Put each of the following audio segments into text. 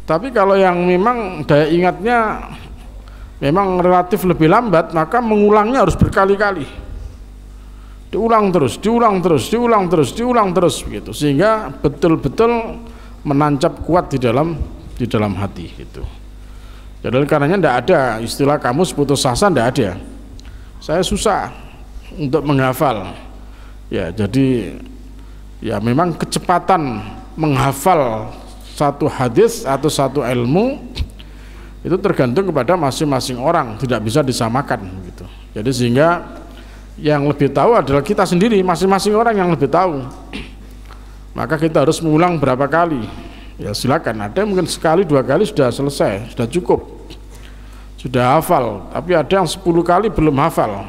Tapi kalau yang memang daya ingatnya memang relatif lebih lambat, maka mengulangnya harus berkali-kali, diulang terus begitu, sehingga betul-betul menancap kuat di dalam hati gitu. Jadi karenanya tidak ada istilah kamus putus asa, tidak ada. Saya susah untuk menghafal ya, jadi ya memang kecepatan menghafal satu hadis atau satu ilmu itu tergantung kepada masing-masing orang, tidak bisa disamakan gitu. Jadi sehingga yang lebih tahu adalah kita sendiri, masing-masing orang yang lebih tahu. Maka kita harus mengulang berapa kali ya, silakan. Ada yang mungkin sekali 2 kali sudah selesai, sudah cukup, sudah hafal. Tapi ada yang 10 kali belum hafal,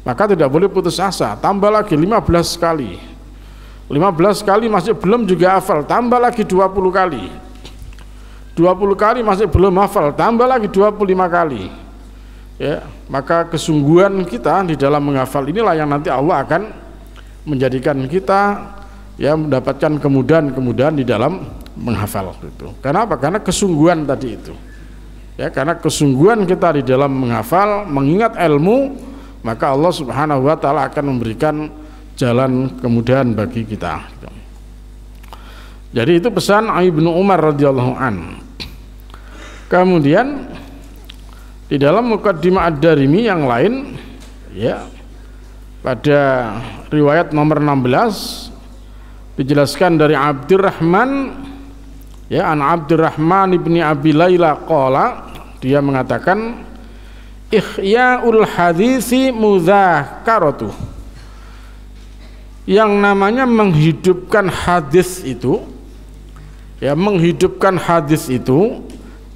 maka tidak boleh putus asa, tambah lagi 15 kali, 15 kali masih belum juga hafal, tambah lagi 20 kali, 20 kali masih belum hafal, tambah lagi 25 kali ya. Maka kesungguhan kita di dalam menghafal inilah yang nanti Allah akan menjadikan kita ya mendapatkan kemudahan-kemudahan di dalam menghafal itu. Kenapa? Karena kesungguhan tadi itu ya, karena kesungguhan kita di dalam menghafal, mengingat ilmu, maka Allah Subhanahu wa ta'ala akan memberikan jalan kemudahan bagi kita. Jadi itu pesan Ibnu Umar radhiyallahu an. Kemudian di dalam Muqaddimah Ad-Darimi yang lain ya, pada riwayat nomor 16 dijelaskan dari Abdurrahman ya, an Abdurrahman ibni Abi Laila qala, dia mengatakan ihya'ul hadisi mudzakaratuh. Yang namanya menghidupkan hadis itu ya, menghidupkan hadis itu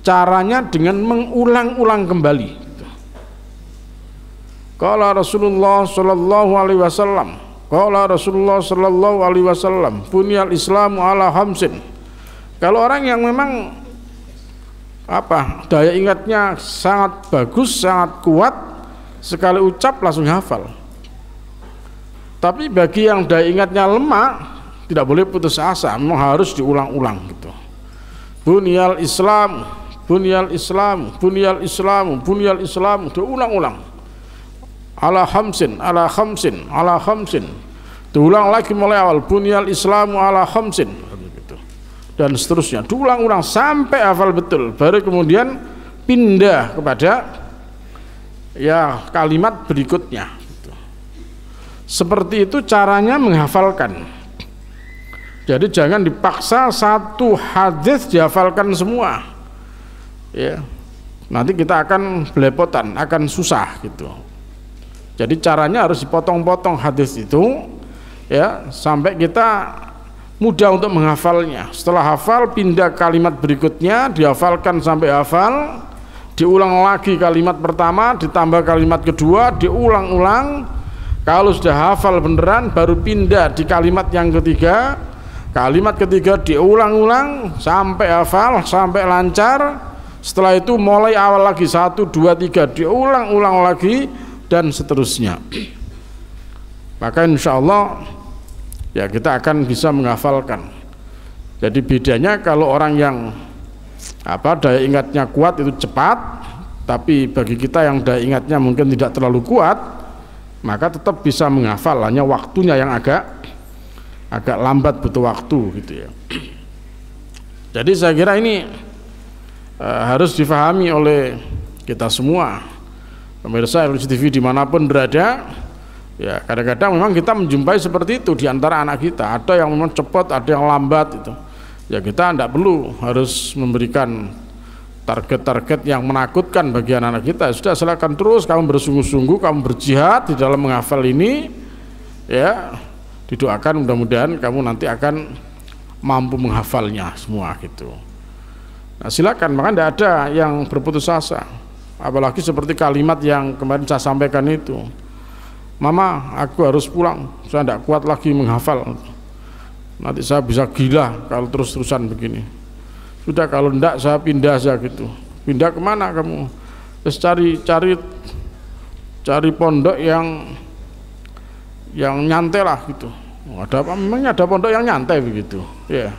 caranya dengan mengulang-ulang kembali. Qala Rasulullah sallallahu alaihi wasallam, qala Rasulullah sallallahu alaihi wasallam, bunyal Islamu ala khamsin. Kalau orang yang memang daya ingatnya sangat bagus, sangat kuat, sekali ucap langsung hafal. Tapi bagi yang daya ingatnya lemah, tidak boleh putus asa, memang harus diulang-ulang gitu. Bunyal Islam, bunyal Islam, bunyal Islam, bunyal Islam, diulang-ulang. Ala khamsin, ala khamsin, ala khamsin. Diulang lagi mulai awal, bunyal Islamu ala khamsin. Dan seterusnya, diulang-ulang sampai hafal betul. Baru kemudian pindah kepada ya kalimat berikutnya. Seperti itu caranya menghafalkan. Jadi jangan dipaksa satu hadis dihafalkan semua. Ya. Nanti kita akan belepotan, akan susah gitu. Jadi caranya harus dipotong-potong hadis itu ya sampai kita mudah untuk menghafalnya. Setelah hafal pindah kalimat berikutnya, dihafalkan sampai hafal, diulang lagi kalimat pertama, ditambah kalimat kedua, diulang-ulang. Kalau sudah hafal beneran baru pindah di kalimat yang ketiga. Kalimat ketiga diulang-ulang sampai hafal, sampai lancar. Setelah itu mulai awal lagi 1, 2, 3 diulang-ulang lagi dan seterusnya. Maka insya Allah ya kita akan bisa menghafalkan. Jadi bedanya kalau orang yang daya ingatnya kuat itu cepat, tapi bagi kita yang daya ingatnya mungkin tidak terlalu kuat, maka tetap bisa menghafal, hanya waktunya yang agak lambat, butuh waktu gitu ya. Jadi saya kira ini harus difahami oleh kita semua pemirsa LCTV dimanapun berada. Ya kadang-kadang memang kita menjumpai seperti itu di antara anak kita, ada yang memang cepat, ada yang lambat itu. Ya kita tidak perlu harus memberikan target-target yang menakutkan bagi anak-anak kita. Sudah, silakan terus kamu bersungguh-sungguh, kamu berjihad di dalam menghafal ini ya. Didoakan mudah-mudahan kamu nanti akan mampu menghafalnya semua gitu. Nah silakan, maka tidak ada yang berputus asa. Apalagi seperti kalimat yang kemarin saya sampaikan itu, Mama aku harus pulang, saya tidak kuat lagi menghafal, nanti saya bisa gila kalau terus-terusan begini. Sudah, kalau tidak saya pindah saja gitu. Pindah kemana kamu? Terus cari pondok yang nyantai lah gitu. Ada apa? Memangnya ada pondok yang nyantai begitu? Ya,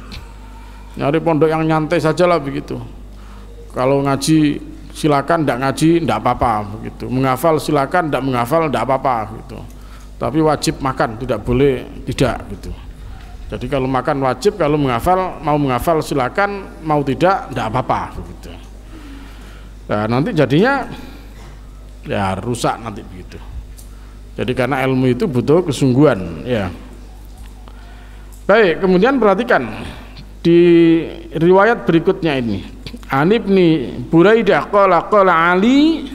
nyari pondok yang nyantai sajalah begitu. Kalau ngaji silakan, tidak ngaji tidak apa-apa begitu. Menghafal silakan, tidak menghafal tidak apa-apa gitu. Tapi wajib makan, tidak boleh tidak gitu. Jadi kalau makan wajib, kalau mau menghafal silakan, mau tidak apa-apa begitu. Nah, nanti jadinya ya rusak nanti begitu. Jadi karena ilmu itu butuh kesungguhan ya. Baik, kemudian perhatikan di riwayat berikutnya ini. An Ibni Buraidah qala Ali,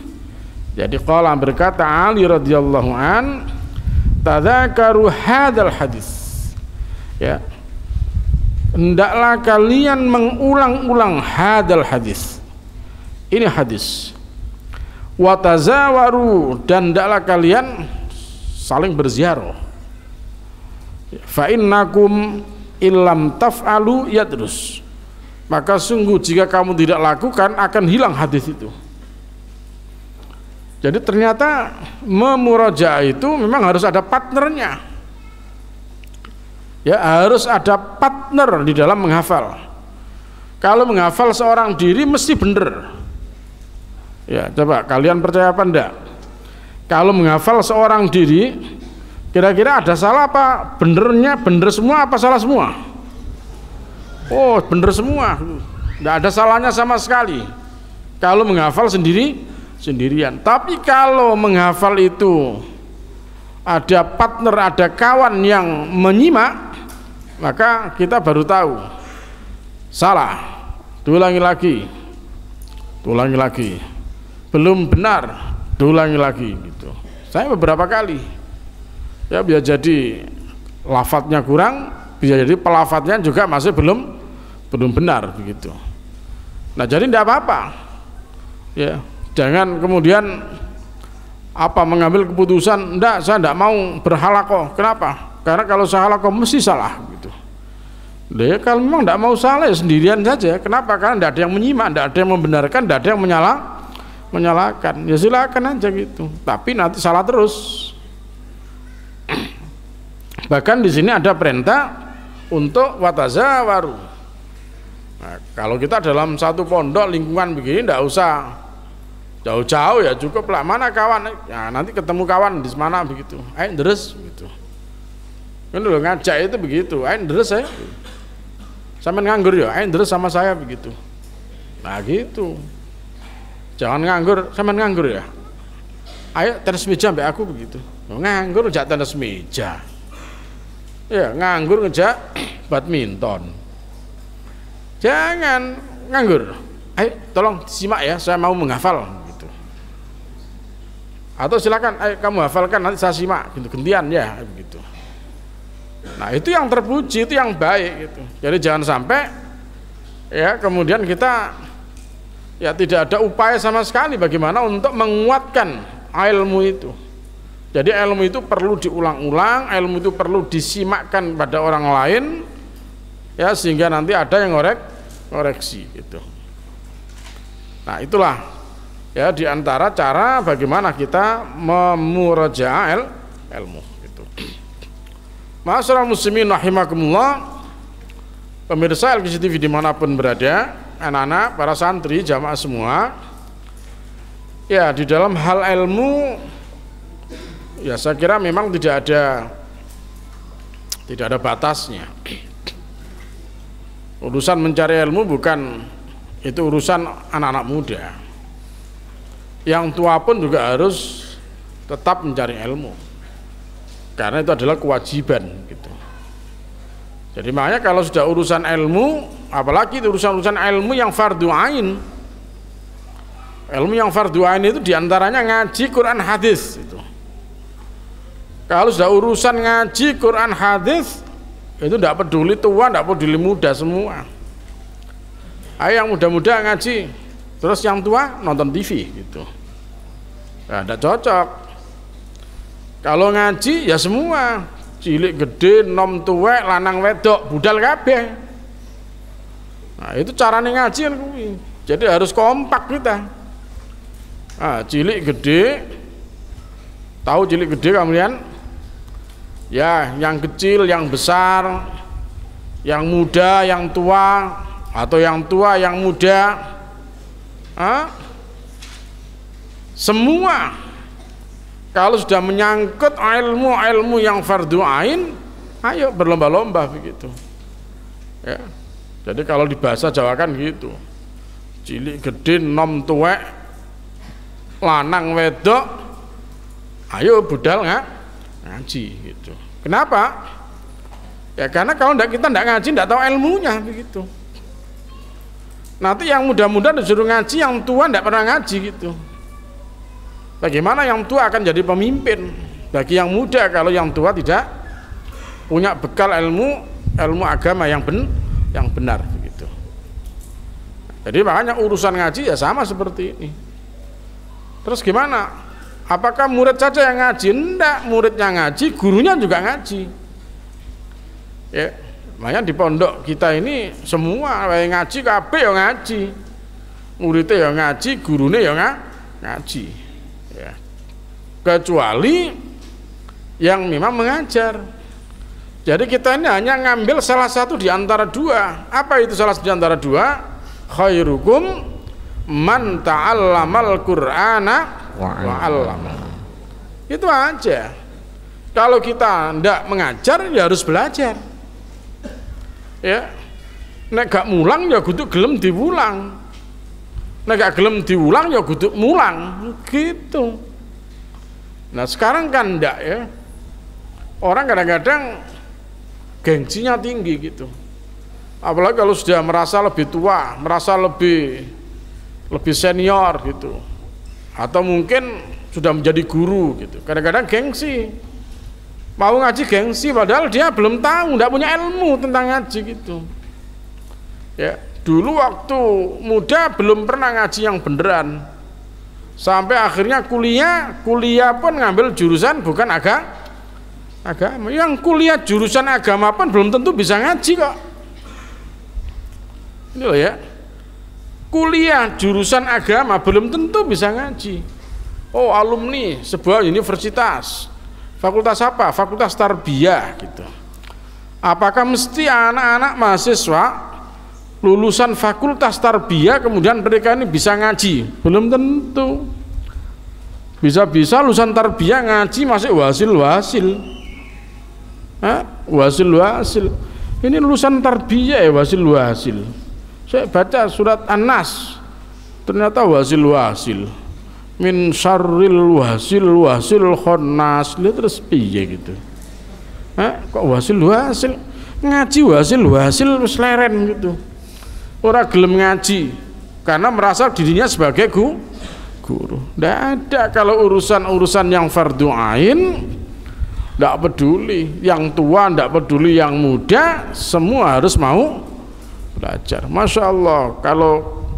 jadi qala berkata Ali radhiyallahu an, tadzakaru hadzal hadis. Ya. Hendaklah kalian mengulang-ulang hadzal hadis. Ini hadis. Wa tazawaru, dan hendaklah kalian saling berziarah. Fa innakum illam taf'alu yadrus, maka sungguh jika kamu tidak lakukan akan hilang hadis itu. Jadi ternyata memurajaah itu memang harus ada partnernya ya, harus ada partner di dalam menghafal. Kalau menghafal seorang diri mesti benar ya. Coba kalian percaya apa enggak? Kalau menghafal seorang diri kira-kira ada salah apa? Benernya bener semua apa salah semua? Oh, bener semua, tidak ada salahnya sama sekali kalau menghafal sendirian. Tapi kalau menghafal itu ada partner, ada kawan yang menyimak, maka kita baru tahu salah, diulangi lagi, belum benar, diulangi lagi gitu. Saya beberapa kali ya, bisa jadi lafadznya kurang, bisa jadi pelafatnya juga masih belum benar begitu. Nah jadi tidak apa-apa ya, jangan kemudian mengambil keputusan enggak, saya tidak mau berhalakoh. Kenapa? Karena kalau saya halakoh mesti salah gitu. Ya, kalau memang tidak mau salah ya sendirian saja. Kenapa? Karena tidak ada yang menyimak, tidak ada yang membenarkan, tidak ada yang menyalahkan. Ya silakan aja gitu, tapi nanti salah terus. Bahkan di sini ada perintah untuk watazawaru Nah, kalau kita dalam satu pondok lingkungan begini tidak usah jauh-jauh, ya cukup lah, mana kawan, ya nanti ketemu kawan di mana begitu, ayo deres begitu. Kan dulu ngajak itu begitu, ayo deres saya, sampai nganggur ya, ayo deres sama saya begitu. Nah gitu, jangan nganggur, sampai nganggur ya, ayo tenis meja sampai aku begitu. Nganggur ngejak tenis meja, ya nganggur ngejak badminton. Jangan nganggur, ayo tolong simak ya, saya mau menghafal gitu. Atau silakan, ayo kamu hafalkan nanti saya simak gitu, gantian ya begitu. Nah itu yang terpuji, itu yang baik gitu. Jadi jangan sampai ya kemudian kita ya tidak ada upaya sama sekali bagaimana untuk menguatkan ilmu itu. Jadi ilmu itu perlu diulang-ulang, ilmu itu perlu disimakkan pada orang lain ya, sehingga nanti ada yang ngoreksi gitu. Nah itulah ya diantara cara bagaimana kita memurajaah ilmu gitu. Ma'asyiral muslimin rahimakumullah, pemirsa LGC TV dimanapun berada, anak-anak, para santri, jamaah semua, ya di dalam hal ilmu ya saya kira memang tidak ada batasnya. Urusan mencari ilmu bukan itu urusan anak-anak muda, yang tua pun juga harus tetap mencari ilmu, karena itu adalah kewajiban gitu. Jadi makanya kalau sudah urusan ilmu, apalagi itu urusan ilmu yang fardu ain, ilmu yang fardu ain itu diantaranya ngaji Quran hadis itu. Kalau sudah urusan ngaji Quran hadis itu tidak peduli tua, tidak peduli muda, semua. Ayo yang muda-muda ngaji, terus yang tua nonton TV gitu. Nah, tidak cocok. Kalau ngaji ya semua, cilik gede, nom tuwek, lanang wedok, budal kabeh. Nah, itu caranya ngaji kan. Jadi harus kompak kita. Nah, cilik gede, tahu cilik gede kemudian ya, yang kecil, yang besar, yang muda, yang tua, atau yang tua, yang muda, semua kalau sudah menyangkut ilmu yang fardu ain, ayo berlomba-lomba begitu ya. Jadi kalau di bahasa Jawa kan gitu, cilik gede, nom tuwek, lanang wedok, ayo budal ngaji gitu. Kenapa? Ya karena kalau kita tidak ngaji, tidak tahu ilmunya begitu. Nanti yang muda-muda disuruh ngaji, yang tua tidak pernah ngaji gitu. Bagaimana yang tua akan jadi pemimpin bagi yang muda kalau yang tua tidak punya bekal ilmu agama yang benar begitu. Jadi makanya urusan ngaji ya sama seperti ini. Terus gimana? Apakah murid saja yang ngaji? Enggak, muridnya ngaji, gurunya juga ngaji. Ya, makanya di pondok kita ini semua yang ngaji kabeh ya ngaji. Muridnya ya ngaji, gurunya ya ngaji. Ya. Kecuali yang memang mengajar. Jadi kita ini hanya ngambil salah satu di antara dua. Apa itu salah satu di antara dua? Khairukum man ta'allamal Qur'ana wa'allama. Itu aja. Kalau kita tidak mengajar ya harus belajar. Ya. Nek gak mulang ya kudu gelem diulang. Nek gak gelem diulang ya kudu mulang gitu. Nah sekarang kan enggak ya. Orang kadang-kadang gengsinya tinggi gitu. Apalagi kalau sudah merasa lebih tua, merasa lebih senior gitu. Atau mungkin sudah menjadi guru gitu. Kadang-kadang gengsi. Mau ngaji gengsi padahal dia belum tahu, tidak punya ilmu tentang ngaji gitu. Ya, dulu waktu muda belum pernah ngaji yang beneran. Sampai akhirnya kuliah pun ngambil jurusan bukan agama. Yang kuliah jurusan agama pun belum tentu bisa ngaji kok. Ini loh ya. Kuliah jurusan agama belum tentu bisa ngaji. Oh, alumni sebuah universitas. Fakultas apa? Fakultas Tarbiyah gitu. Apakah mesti anak-anak mahasiswa lulusan fakultas tarbiyah kemudian mereka ini bisa ngaji, belum tentu. Bisa-bisa lulusan tarbiyah ngaji masih wasil. Wasil. Ini lulusan tarbiyah ya wasil. Saya baca surat An-Nas, ternyata wasil. Min syarril wasil khannas. Lihat terus piye gitu. Kok wasil ngaji wasil seleren gitu. Orang gelem ngaji karena merasa dirinya sebagai guru. Tidak ada. Kalau urusan yang fardu ain tidak peduli yang tua, tidak peduli yang muda, semua harus mau belajar. Masya Allah, kalau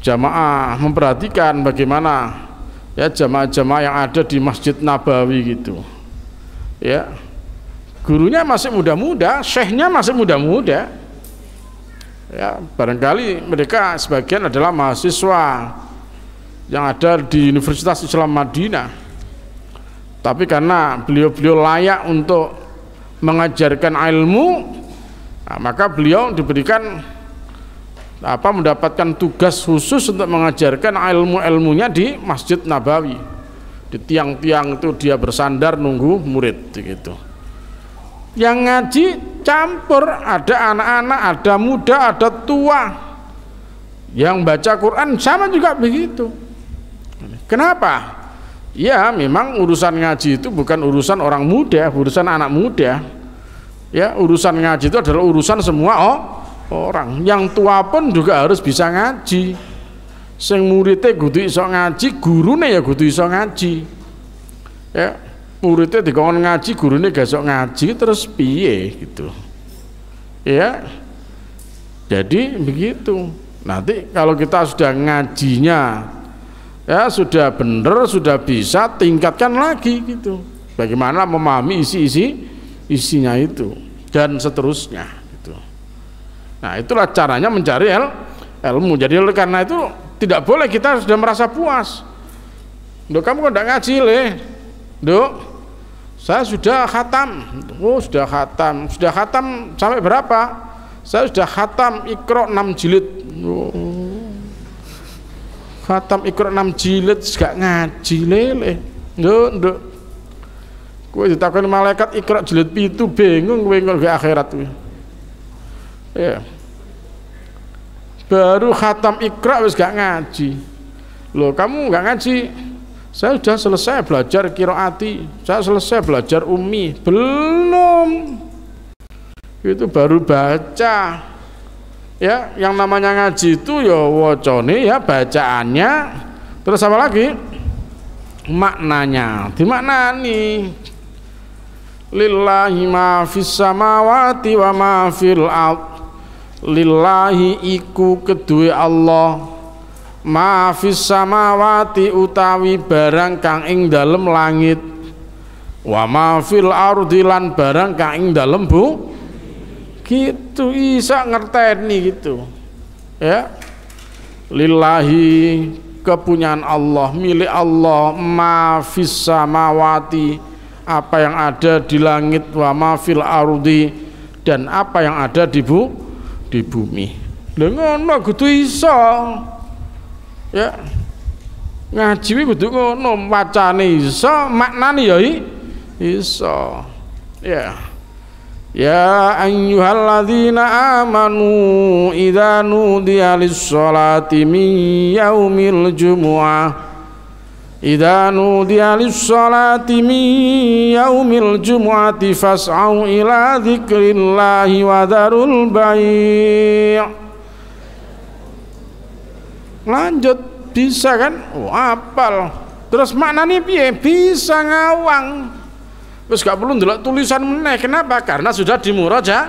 jamaah memperhatikan bagaimana ya jamaah-jamaah yang ada di Masjid Nabawi gitu ya, gurunya masih muda-muda, syekhnya masih muda-muda ya, barangkali mereka sebagian adalah mahasiswa yang ada di Universitas Islam Madinah, tapi karena beliau layak untuk mengajarkan ilmu, nah, maka beliau diberikan mendapatkan tugas khusus untuk mengajarkan ilmu-ilmunya di Masjid Nabawi. Di tiang-tiang itu dia bersandar nunggu murid gitu. Yang ngaji campur, ada anak-anak, ada muda, ada tua. Yang baca Quran sama juga begitu. Kenapa? Ya memang urusan ngaji itu bukan urusan orang muda, urusan anak muda. Ya, urusan ngaji itu adalah urusan semua orang. Yang tua pun juga harus bisa ngaji. Sing muridnya kudu iso ngaji, gurune ya kudu iso ngaji. Ya, muridnya dikon ngaji, gurune gak iso ngaji, terus piye gitu. Ya. Jadi begitu. Nanti kalau kita sudah ngajinya ya sudah benar, sudah bisa, tingkatkan lagi gitu. Bagaimana memahami isinya itu dan seterusnya gitu. Nah, itulah caranya mencari ilmu. Jadi oleh karena itu tidak boleh kita sudah merasa puas. Duh, kamu kok tidak ngaji Duh, saya sudah khatam. Oh, sudah khatam sampai berapa? Saya sudah khatam Iqra 6 jilid. Oh. Khatam Iqra 6 jilid gak ngaji nduk. Kowe ditakoni malaikat Iqra jilid 7 bingung kowe kok gak akhirat kowe. Ya. Baru khatam Iqra wis gak ngaji. Loh, kamu gak ngaji? Saya sudah selesai belajar qiraati, saya selesai belajar ummi. Belum. Itu baru baca. Ya, yang namanya ngaji itu ya wacane ya bacaannya, terus apa lagi? Maknanya, dimaknani. Lillahi ma fis samawati wa ma fil ard. Lillahi iku kedue Allah. Ma fis samawati utawi barang kang ing dalem langit. Wa ma fil ardi lan barang kang ing dalem gitu, isa ngerteni gitu ya. Lillahi kepunyaan Allah, milik Allah, ma fis samawati apa yang ada di langit, wa ma fil ardi dan apa yang ada di bumi. Lha ngono kudu iso ya, ngaji kudu ngono, macane iso, maknane ya iso ya. Ya ayyuhalladzina amanu idza nudiya lis-sholati min yaumil jumu'ah idza nudiya lis-sholati min yaumil jumu'ati fas'au ila dzikrillahi wa dzarul bai'. Lanjut, bisa kan? Oh, hafal. Terus maknanya piye? Bisa ngawang. Terus gak perlu ndelok tulisan meneh. Kenapa? Karena sudah dimurajaah.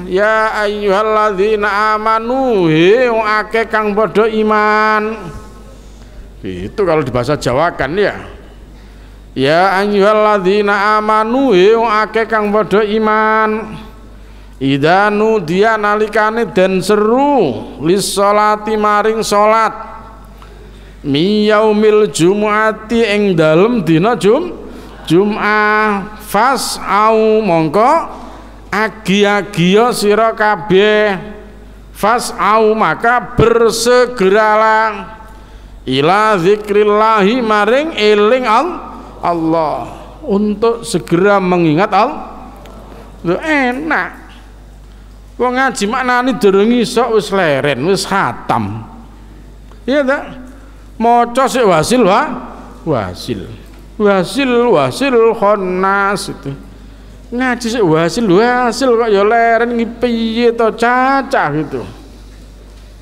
Ya ayyuhalladzina amanu, he wong akeh kang padha iman. Itu kalau di bahasa Jawa kan ya. Ya ayyuhalladzina amanu, he wong akeh kang padha iman. Idza nudiya nalikane den seru lis sholati maring salat. Mi yaumil jumu'ati ing dalem dina Jum'ah fas'au mongko agi-agiya sira kabeh, fas'au maka bersegeralah ila zikrillahi maring eling Allah, untuk segera mengingat Allah. Enak wong ngaji maknane durung iso wis leren, wis khatam. Iya tak? Maca sik wasil wasil khannas itu. Ngaji sik wasil kok ya leren piye to cacah gitu.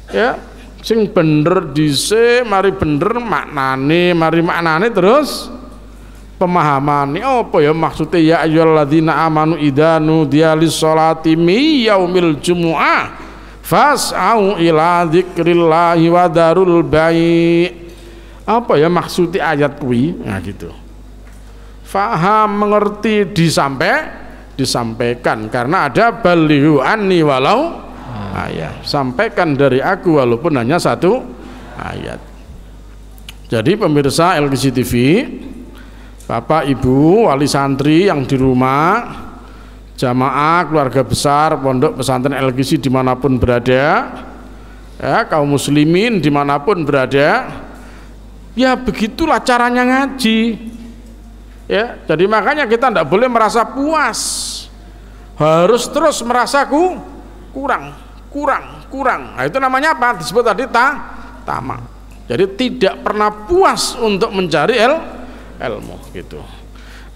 Ya, sing bener dhisik mari bener maknane terus pemahaman apa ya maksudnya, ya ayyuhalladzina amanu idza nudiya lis-sholati mi yaumil jumu'ah fas'au ila dzikrillahi wa darul bai'. Apa ya maksudnya ayat kuwi? Nah gitu. Faham, mengerti, disampaikan karena ada balighu anni walau ayat. Sampaikan dari aku walaupun hanya satu ayat. Jadi pemirsa LGC TV, Bapak Ibu wali santri yang di rumah, jamaah keluarga besar pondok pesantren LGC dimanapun berada, ya, kaum muslimin dimanapun berada, ya begitulah caranya ngaji. Ya, jadi makanya kita tidak boleh merasa puas, harus terus merasa kurang. Nah, itu namanya apa? Disebut tadi tamak. Jadi tidak pernah puas untuk mencari ilmu gitu.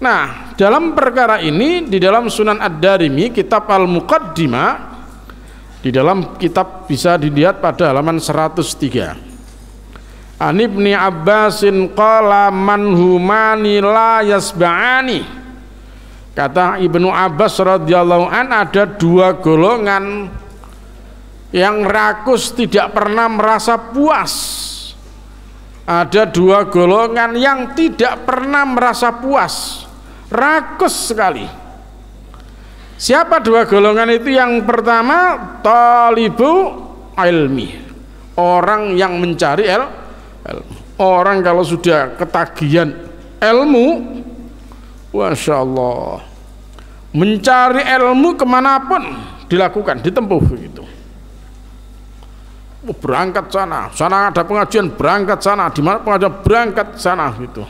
Nah, dalam perkara ini di dalam Sunan Ad-Darimi kitab Al-Muqaddimah, di dalam kitab bisa dilihat pada halaman 103. An Ibni Abbasin qala man humani la yasba'ani. Kata Ibnu Abbas radhiyallahu an, ada dua golongan yang rakus tidak pernah merasa puas. Ada dua golongan yang tidak pernah merasa puas, rakus sekali. Siapa dua golongan itu? Yang pertama talibu ilmi, orang yang mencari ilmu. Orang kalau sudah ketagihan ilmu, Masya Allah, mencari ilmu kemanapun dilakukan, ditempuh begitu. Berangkat sana ada pengajian, berangkat sana, di mana pengajian, berangkat sana gitu.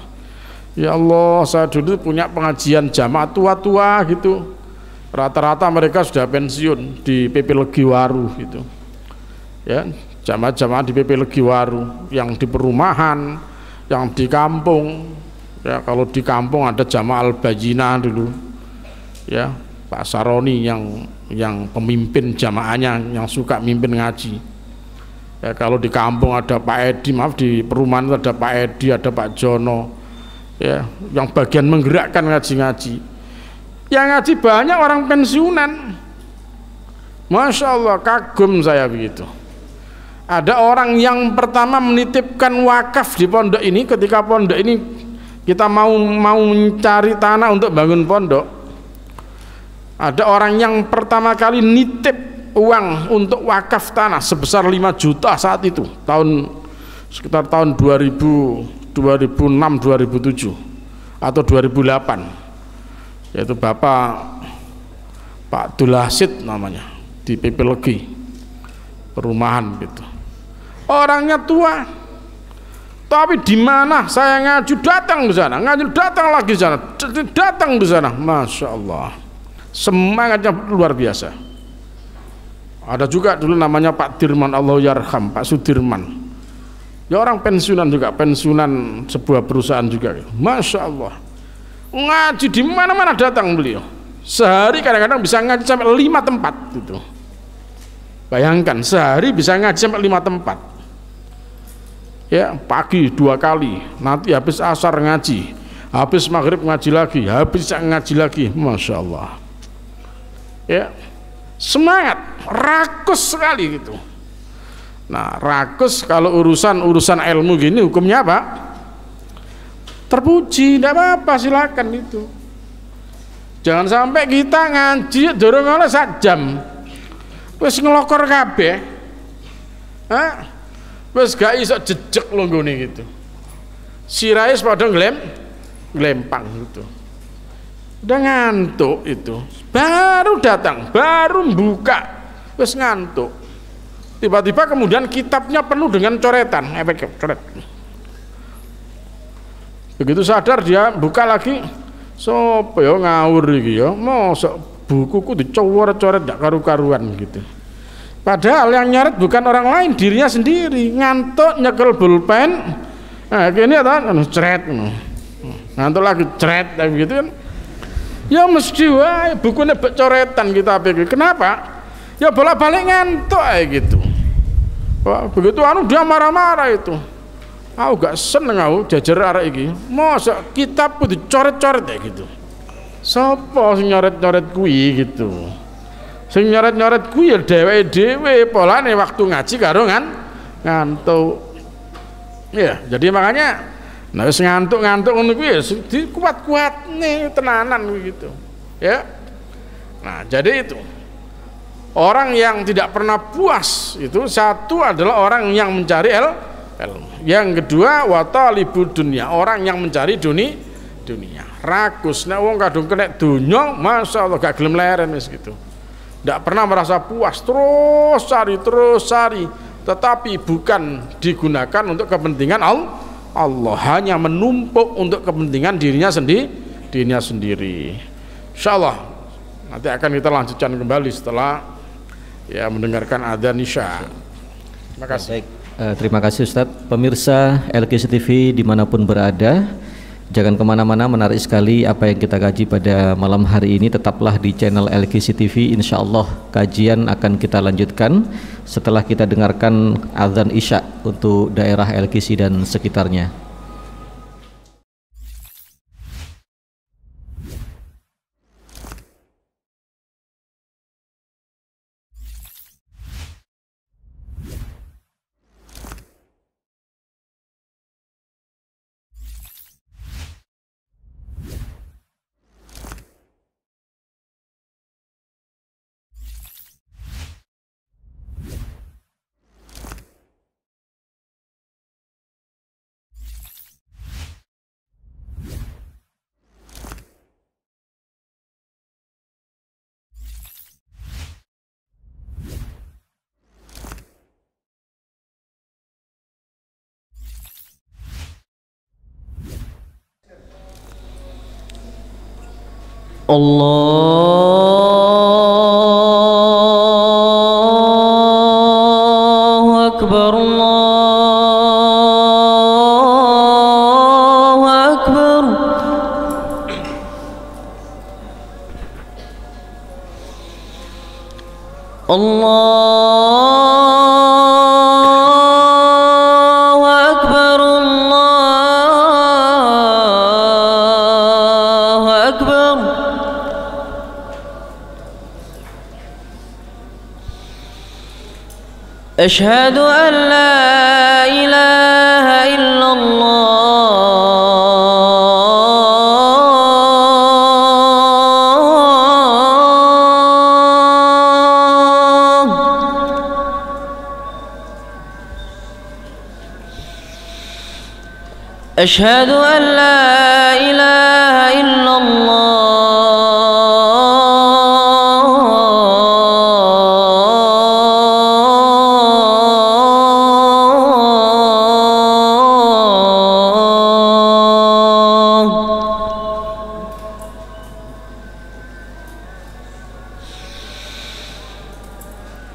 Ya Allah, saya dulu punya pengajian jamaah tua-tua gitu, rata-rata mereka sudah pensiun di PP Legiwaru gitu. Ya, jamaah-jamaah di PP Legiwaru yang di perumahan, yang di kampung. Ya, kalau di kampung ada jamaah Al-Bajinah dulu. Ya, Pak Saroni yang pemimpin jamaahnya, yang suka mimpin ngaji. Ya, kalau di kampung ada Pak Edi, maaf, di perumahan itu ada Pak Edi, ada Pak Jono, ya, yang bagian menggerakkan ngaji-ngaji. Yang ngaji banyak orang pensiunan. Masya Allah, kagum saya begitu. Ada orang yang pertama menitipkan wakaf di pondok ini, ketika pondok ini kita mau mencari tanah untuk bangun pondok. Ada orang yang pertama kali nitip uang untuk wakaf tanah sebesar 5 juta saat itu, sekitar tahun 2006 2007 atau 2008, yaitu Pak Dulasid namanya, di PP Legi perumahan gitu. Orangnya tua, tapi di mana saya ngaji datang di sana, ngaji datang lagi di sana, datang di sana, Masya Allah, semangatnya luar biasa. Ada juga dulu namanya Pak Dirman, Allah yarham, Pak Sudirman, ya orang pensiunan juga, pensiunan sebuah perusahaan juga. Masya Allah, ngaji di mana-mana datang beliau. Sehari kadang-kadang bisa ngaji sampai 5 tempat gitu. Bayangkan sehari bisa ngaji sampai 5 tempat. Ya, pagi 2 kali, nanti habis asar ngaji, habis maghrib ngaji lagi, habis ngaji lagi. Masya Allah. Ya, semangat, rakus sekali gitu. Nah, rakus kalau urusan ilmu gini hukumnya apa? Terpuji, tidak apa-apa, silakan itu. Jangan sampai kita ngaji dorong oleh 1 jam, wis ngelokor kabeh, wis gak iso jejeg longgone gitu. Sirais padha glempang gitu. udah ngantuk itu, baru datang, baru buka, wes ngantuk. Tiba-tiba kemudian kitabnya penuh dengan coretan, efek coret. Begitu sadar dia buka lagi, sopo ya ngawur iki ya, mosok bukuku dicoret-coret ndak karu-karuan gitu. Padahal yang nyoret bukan orang lain, dirinya sendiri, ngantuk nyekel pulpen. Nah, ini ada ceret, ngantuk lagi ceret, gitu kan? Ya mesti wae bukunya coretan kita pikir. Kenapa? Ya bolak-balik ngantuk gitu. Wah, begitu dia marah-marah itu. Aku gak seneng aku jajar arek iki. Mosok kitabku dicoret-coret gitu. Sopo sing nyoret-nyoret kuwi gitu. Sing nyoret-nyoret kuwi ya dhewe-dhewe polane waktu ngaji karo ngantuk. Ya, jadi makanya wis ngantuk-ngantuk ngono kuwi ya dikuat-kuatne tenanan gitu. Ya. Nah, jadi itu. Orang yang tidak pernah puas itu satu adalah orang yang mencari ilmu. Yang kedua wa talibud dunya, orang yang mencari dunia. Rakus nek wong kadung kena donya, masyaallah gak gelem leren wis gitu. Ndak pernah merasa puas, terus cari, tetapi bukan digunakan untuk kepentingan Allah, hanya menumpuk untuk kepentingan dirinya sendiri. Insyaallah nanti akan kita lanjutkan kembali setelah ya mendengarkan adzan Isya. Terima kasih. Baik, terima kasih Ustadz. Pemirsa LKC TV dimanapun berada, jangan kemana-mana, menarik sekali apa yang kita kaji pada malam hari ini. Tetaplah di channel LKC TV. Insya Allah kajian akan kita lanjutkan setelah kita dengarkan adzan Isya untuk daerah LKC dan sekitarnya. Allahu Akbar, Allahu Akbar. Allahu Akbar, Allahu Akbar. أشهد أن لا إله إلا الله. أشهد أن لا إله إلا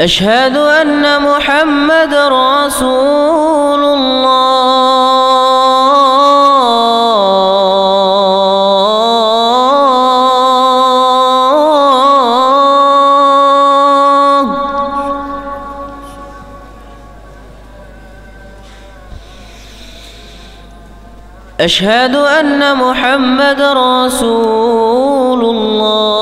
أشهد أن محمد رسول الله. أشهد أن محمد رسول الله.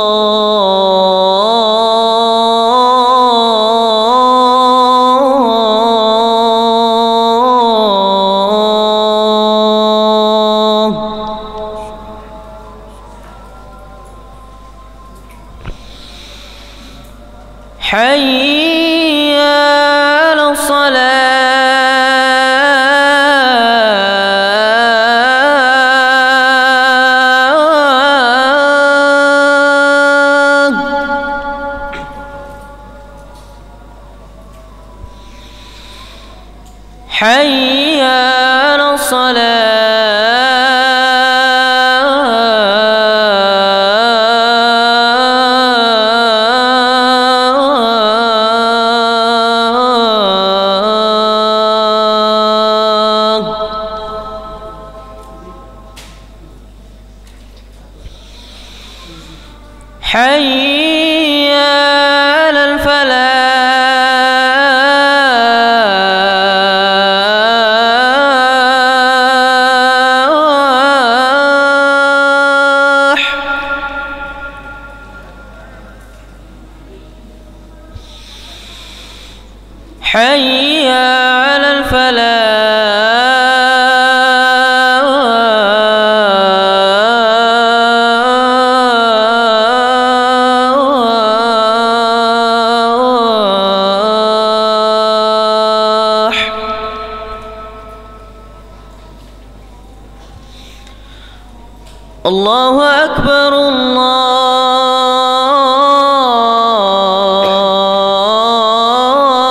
حي على الصلاة. حي على حي على الفلاح حي على الفلاح. الله أكبر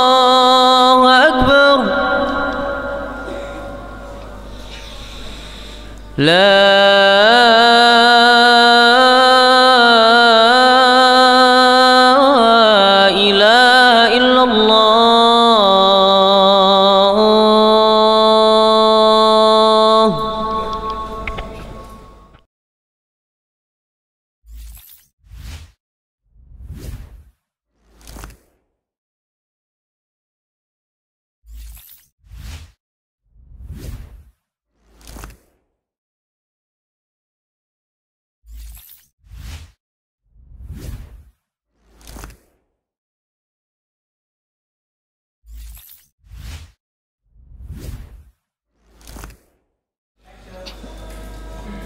الله أكبر لا إله إلا الله.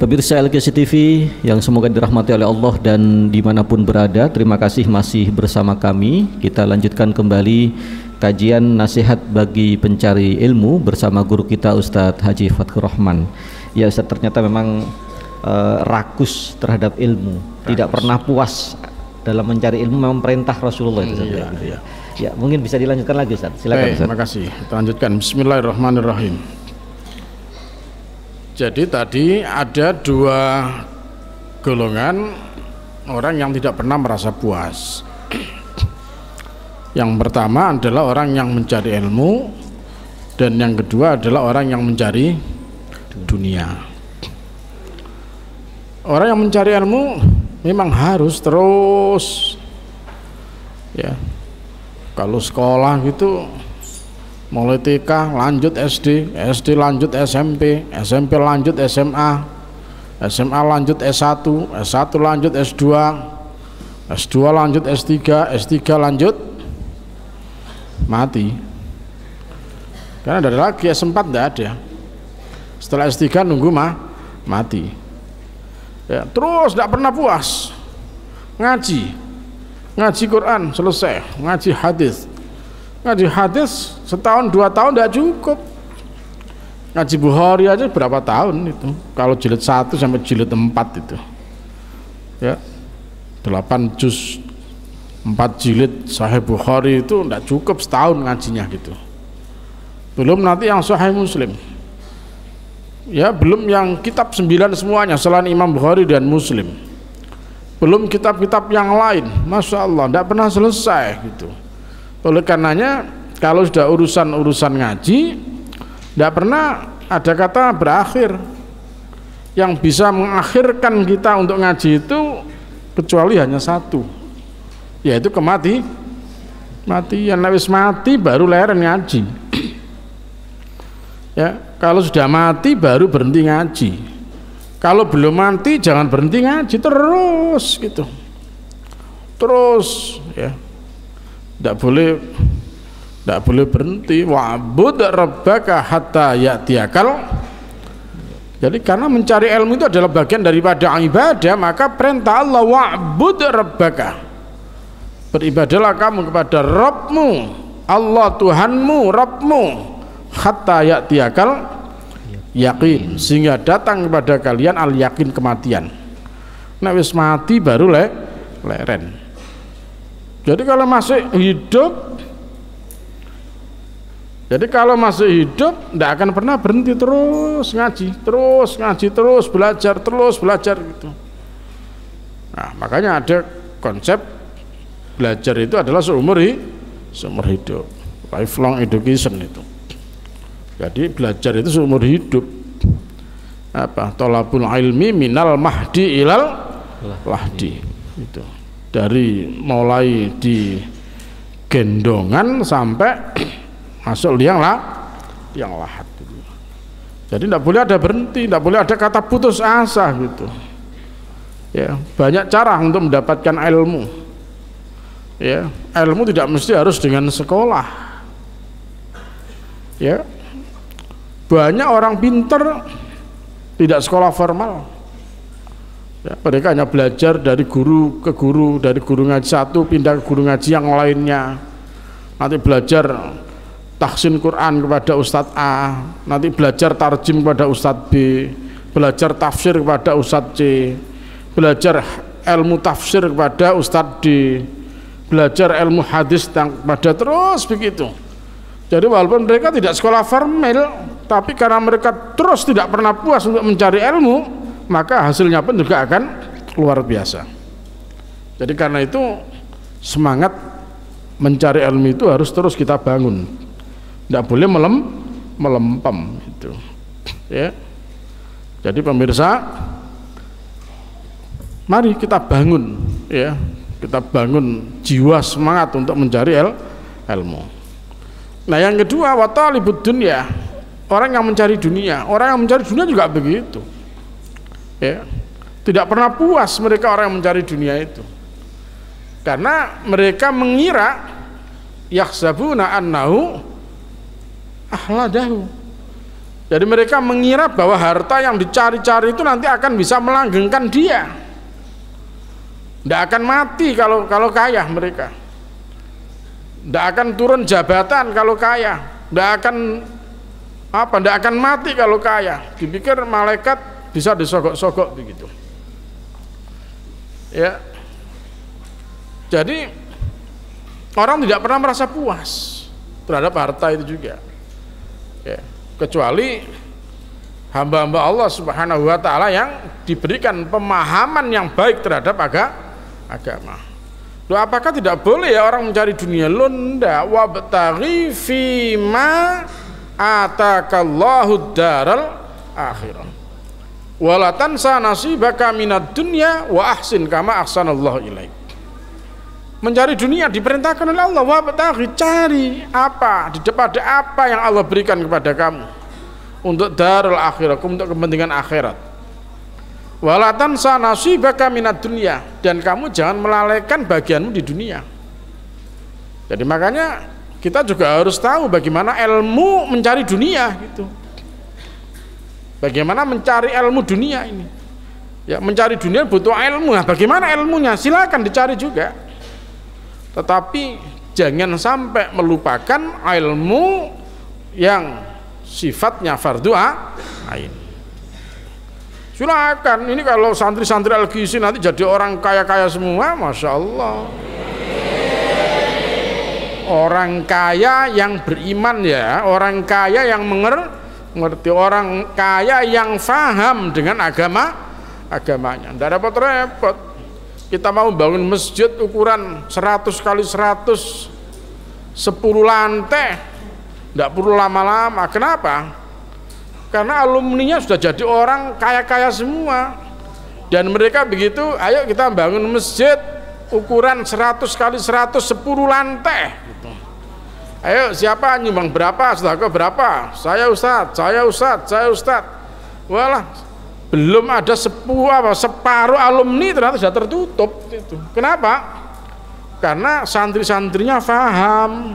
Pemirsa LKC TV yang semoga dirahmati oleh Allah dan dimanapun berada, terima kasih masih bersama kami. Kita lanjutkan kembali kajian nasihat bagi pencari ilmu bersama guru kita Ustadz Haji Fatkur Rahman. Ya Ustadz, ternyata memang rakus terhadap ilmu, tidak pernah puas dalam mencari ilmu, memang perintah Rasulullah itu. Ya, mungkin bisa dilanjutkan lagi Ustadz. Silakan Ustadz. Terima kasih. Kita lanjutkan. Bismillahirrahmanirrahim. Jadi tadi ada dua golongan orang yang tidak pernah merasa puas. Yang pertama adalah orang yang mencari ilmu, dan yang kedua adalah orang yang mencari dunia. Orang yang mencari ilmu memang harus terus, ya. Kalau sekolah gitu, mulai TK lanjut SD, SD lanjut SMP, SMP lanjut SMA, SMA lanjut S1, S1 lanjut S2, S2 lanjut S3, S3 lanjut mati. Karena ada lagi S4 tidak ada. Setelah S3 nunggu mati. Ya, terus tidak pernah puas. Ngaji Quran selesai, ngaji hadis. Ngaji hadis setahun 2 tahun tidak cukup. Ngaji Bukhari aja berapa tahun itu? Kalau jilid 1 sampai jilid 4 itu, ya 8 juz 4 jilid Sahih Bukhari itu tidak cukup setahun ngajinya gitu. Belum nanti yang Sahih Muslim, ya belum yang kitab 9 semuanya selain Imam Bukhari dan Muslim, belum kitab-kitab yang lain. Masya Allah, tidak pernah selesai gitu. Oleh karenanya kalau sudah urusan ngaji, tidak pernah ada kata berakhir. Yang bisa mengakhirkan kita untuk ngaji itu kecuali hanya satu, yaitu matian. Habis mati baru leren ngaji. Ya, kalau sudah mati baru berhenti ngaji. Kalau belum mati jangan berhenti ngaji terus gitu. Terus ya. Tidak boleh berhenti. Wa'bud rabbaka hatta ya'tiyakal. Jadi karena mencari ilmu itu adalah bagian daripada ibadah, maka perintah Allah wa'bud rabbaka, beribadahlah kamu kepada Rabbmu, Allah Tuhanmu, Rabbmu, hatta ya'tiyakal yakin, sehingga datang kepada kalian al yakin, kematian. Nah wis mati baru leren. Jadi kalau masih hidup, Jadi kalau masih hidup tidak akan pernah berhenti, terus ngaji, terus belajar gitu. Nah, makanya ada konsep belajar itu adalah seumur hidup, lifelong education itu. Jadi belajar itu seumur hidup. Thalabul ilmi minal mahdi ilal lahdi, itu dari mulai di gendongan sampai masuk liang lahat gitu. Jadi tidak boleh ada berhenti, tidak boleh ada kata putus asa gitu ya. Banyak cara untuk mendapatkan ilmu ya. Ilmu tidak mesti harus dengan sekolah ya. Banyak orang pinter tidak sekolah formal ya, mereka hanya belajar dari guru ke guru, dari guru ngaji satu pindah ke guru ngaji yang lainnya, nanti belajar tahsin Quran kepada Ustadz A, nanti belajar tarjim kepada Ustadz B, belajar tafsir kepada Ustadz C, belajar ilmu tafsir kepada Ustadz D, belajar ilmu hadis kepada, terus begitu. Jadi walaupun mereka tidak sekolah formal, tapi karena mereka terus tidak pernah puas untuk mencari ilmu, maka hasilnya pun juga akan luar biasa. Jadi karena itu semangat mencari ilmu itu harus terus kita bangun, tidak boleh melempem itu ya. Jadi pemirsa, mari kita bangun ya, kita bangun jiwa semangat untuk mencari ilmu. Nah yang kedua, wa talibud dunya, orang yang mencari dunia. Orang yang mencari dunia juga begitu ya, tidak pernah puas mereka orang yang mencari dunia itu, karena mereka mengira yakhsabuna annahu ahladahu. Jadi mereka mengira bahwa harta yang dicari-cari itu nanti akan bisa melanggengkan dia, tidak akan mati kalau kaya mereka, tidak akan turun jabatan kalau kaya, tidak akan mati kalau kaya. Dipikir malaikat bisa disogok-sogok begitu ya. Jadi orang tidak pernah merasa puas terhadap harta itu juga ya, kecuali hamba-hamba Allah Subhanahu wa ta'ala yang diberikan pemahaman yang baik terhadap agama. Loh, apakah tidak boleh ya orang mencari dunia? Lunda wabtaghi fima atakallahu daral akhirah wala tansa nasibaka minad dunya wa ahsin kama ahsanallahu ilaik. Mencari dunia diperintahkan oleh Allah, wabtaghi, cari apa pada apa yang Allah berikan kepada kamu untuk darul akhirah, untuk kepentingan akhirat. Wala tansa nasibaka minad dunya, dan kamu jangan melalaikan bagianmu di dunia. Jadi makanya kita juga harus tahu bagaimana ilmu mencari dunia gitu. Bagaimana mencari ilmu dunia ini? Ya, mencari dunia butuh ilmu. Nah, bagaimana ilmunya? Silakan dicari juga. Tetapi jangan sampai melupakan ilmu yang sifatnya fardhu ain. Silakan, ini kalau santri-santri Al-Ghisi nanti jadi orang kaya-kaya semua, Masya Allah. Orang kaya yang beriman ya, orang kaya yang mengerti, orang kaya yang faham dengan agamanya. Tidak repot-repot. Kita mau bangun masjid ukuran 100 kali 100, 10 lantai, tidak perlu lama-lama. Kenapa? Karena alumninya sudah jadi orang kaya-kaya semua, dan mereka begitu, ayo kita bangun masjid ukuran 100 kali 100, 10 lantai gitu. Ayo siapa nyumbang berapa, sedekah berapa? Saya Ustadz, saya Ustadz, saya Ustadz. Walah, belum ada separuh alumni ternyata sudah tertutup itu. Kenapa? Karena santri-santrinya faham.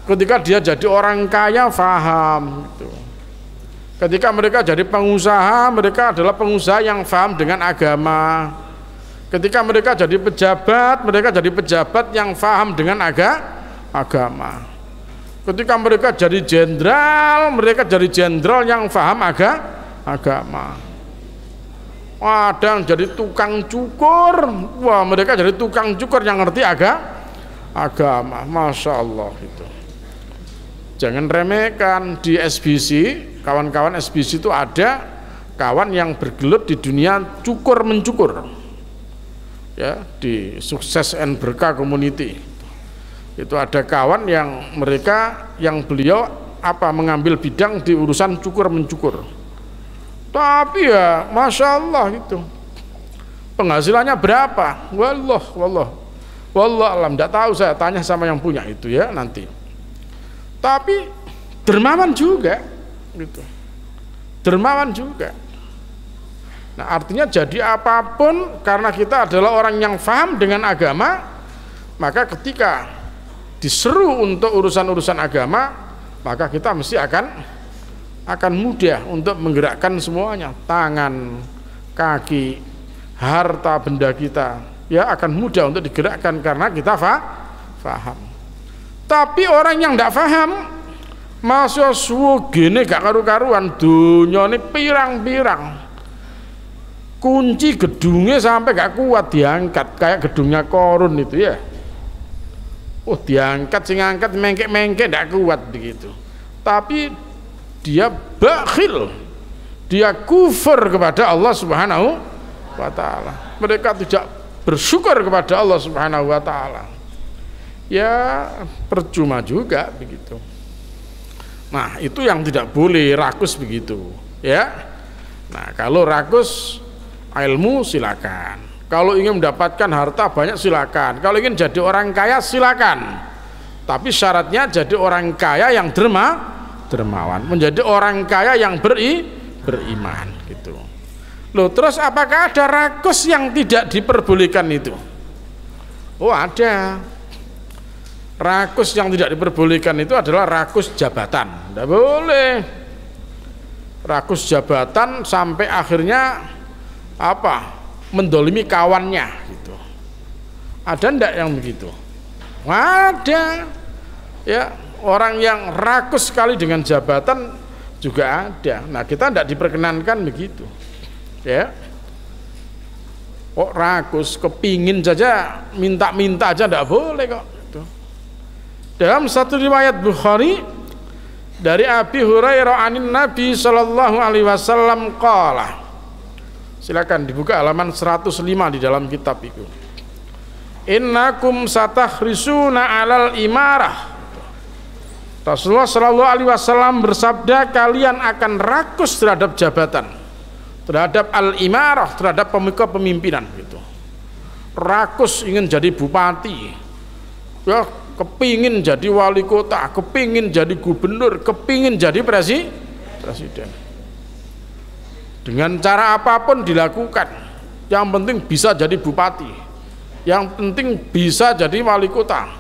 Ketika dia jadi orang kaya faham gitu. Ketika mereka jadi pengusaha, mereka adalah pengusaha yang faham dengan agama. Ketika mereka jadi pejabat, mereka jadi pejabat yang faham dengan agama. Ketika mereka jadi jenderal, mereka jadi jenderal yang faham agama. Ada yang jadi tukang cukur, wah mereka jadi tukang cukur yang ngerti agama. Masya Allah itu. Jangan remehkan. Di SBC, kawan-kawan SBC itu ada kawan yang bergelut di dunia cukur mencukur, ya, di Sukses and Berkah Community. Itu ada kawan yang beliau mengambil bidang di urusan cukur mencukur. Tapi ya Masya Allah gitu, penghasilannya berapa? Wallah alam, tidak tahu, saya tanya sama yang punya itu ya nanti. Tapi dermawan juga gitu, dermawan juga. Nah artinya jadi apapun, karena kita adalah orang yang paham dengan agama, maka ketika diseru untuk urusan-urusan agama, maka kita mesti akan mudah untuk menggerakkan semuanya, tangan, kaki, harta benda kita, ya akan mudah untuk digerakkan karena kita faham. Tapi orang yang tidak faham, masya Allah gini gak karu-karuan, dunia ini pirang-pirang, kunci gedungnya sampai gak kuat diangkat, kayak gedungnya Korun itu ya. Oh diangkat, sing angkat mengke-mengke tidak kuat begitu. Tapi dia bakhil, dia kufur kepada Allah Subhanahu wa ta'ala. Mereka tidak bersyukur kepada Allah Subhanahu wa ta'ala. Ya percuma juga begitu. Nah itu yang tidak boleh, rakus begitu ya. Nah kalau rakus ilmu silakan, kalau ingin mendapatkan harta banyak silakan, kalau ingin jadi orang kaya silakan, tapi syaratnya jadi orang kaya yang dermawan, menjadi orang kaya yang beriman gitu. Loh terus apakah ada rakus yang tidak diperbolehkan itu? Oh ada. Rakus yang tidak diperbolehkan itu adalah rakus jabatan, tidak boleh. Rakus jabatan sampai akhirnya mendolimi kawannya gitu. Ada ndak yang begitu? Ada ya, orang yang rakus sekali dengan jabatan juga ada. Nah kita tidak diperkenankan begitu ya. Kok rakus, kepingin saja, minta-minta aja tidak boleh kok gitu. Dalam satu riwayat Bukhari dari Abi Hurairah anin Nabi sallallahu alaihi wasallam qala, silakan dibuka halaman 105 di dalam kitab itu. Innakum satakhrisuna alal imarah. Rasulullah sallallahu alaihi wasallam bersabda, kalian akan rakus terhadap jabatan, terhadap al-imarah, terhadap pemimpinan gitu. Rakus ingin jadi bupati, ya, kepingin jadi wali kota, kepingin jadi gubernur, kepingin jadi presiden. Dengan cara apapun dilakukan, yang penting bisa jadi bupati, yang penting bisa jadi wali kota,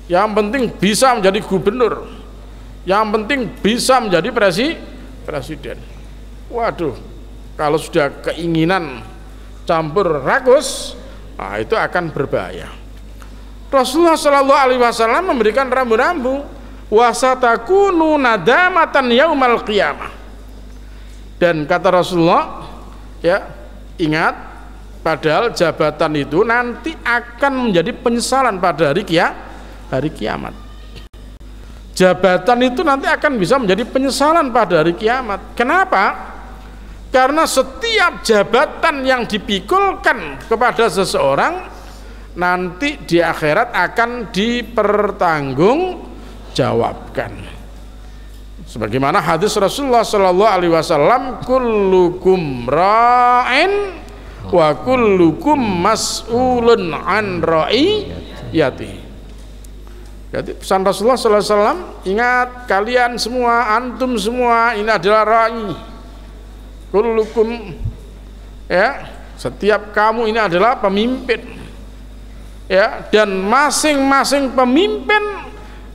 yang penting bisa menjadi gubernur, yang penting bisa menjadi presiden. Waduh, kalau sudah keinginan campur rakus, nah itu akan berbahaya. Rasulullah Shallallahu Alaihi Wasallam memberikan rambu-rambu, wasatakunu nadamatan yaumal qiyamah. Dan kata Rasulullah, ya ingat, padahal jabatan itu nanti akan menjadi penyesalan pada hari kiamat. Jabatan itu nanti akan bisa menjadi penyesalan pada hari kiamat. Kenapa? Karena setiap jabatan yang dipikulkan kepada seseorang nanti di akhirat akan dipertanggungjawabkan. Sebagaimana hadis Rasulullah sallallahu alaihi wasallam, kullukum ra'in wa kullukum mas'ulun an ra'iyati. Jadi pesan Rasulullah sallallahu alaihi wasallam, ingat kalian semua, antum semua ini adalah ra'i. Kullukum, ya, setiap kamu ini adalah pemimpin. Ya, dan masing-masing pemimpin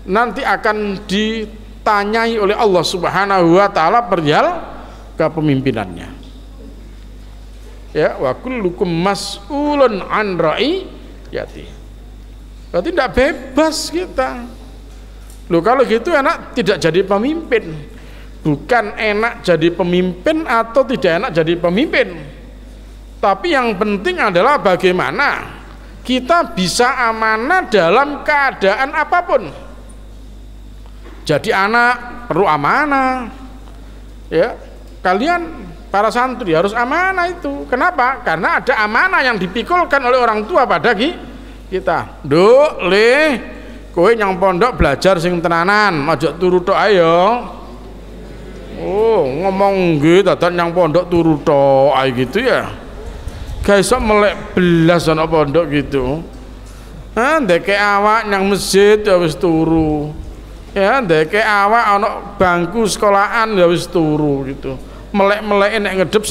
nanti akan ditanyai oleh Allah Subhanahu wa taala perihal kepemimpinannya. Ya, wa kullukum mas'ulun an ra'iyati. Berarti tidak bebas kita. Loh kalau gitu enak tidak jadi pemimpin. Bukan enak jadi pemimpin atau tidak enak jadi pemimpin. Tapi yang penting adalah bagaimana kita bisa amanah dalam keadaan apapun. jadi anak perlu amanah. Ya, kalian para santri harus amanah itu. Kenapa? Karena ada amanah yang dipikulkan oleh orang tua pada kita. Nduk, le, kowe nyang pondok belajar sing tenanan, aja turu tok ayo. Oh, ngomong nggih dadak nyang pondok turu tok ae gitu ya. Gak iso melek belas ana pondok gitu. Ndeke awak nyang masjid ya wis turu. Ya, ndeke awak ana bangku sekolahan ya wis turu gitu. Melek-melek nek ngedep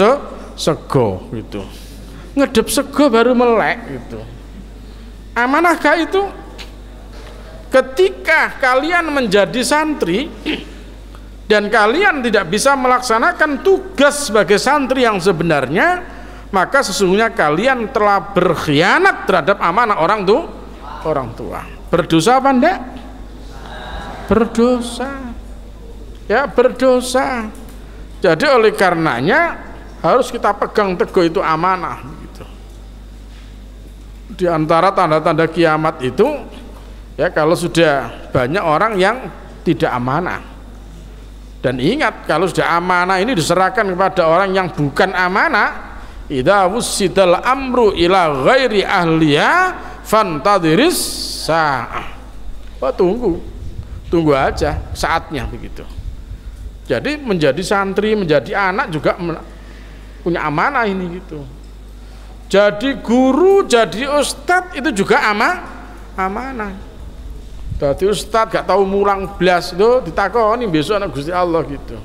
sego gitu. Ngedep sego baru melek gitu. Amanah gak itu? Ketika kalian menjadi santri dan kalian tidak bisa melaksanakan tugas sebagai santri yang sebenarnya, maka sesungguhnya kalian telah berkhianat terhadap amanah orang tua. Berdosa apa enggak? Berdosa. Ya, berdosa. Jadi oleh karenanya harus kita pegang teguh itu amanah gitu. Di antara tanda-tanda kiamat itu ya kalau sudah banyak orang yang tidak amanah. Dan ingat, kalau sudah amanah ini diserahkan kepada orang yang bukan amanah, idza wussidal amru ila ghairi ahliya fantadhiris sa'ah. Oh, tunggu aja saatnya begitu. Jadi menjadi santri, menjadi anak juga punya amanah ini gitu. Jadi guru, jadi ustadz itu juga amanah. Jadi ustadz gak tahu mulang blas itu ditakoni besok anak Gusti Allah gitu.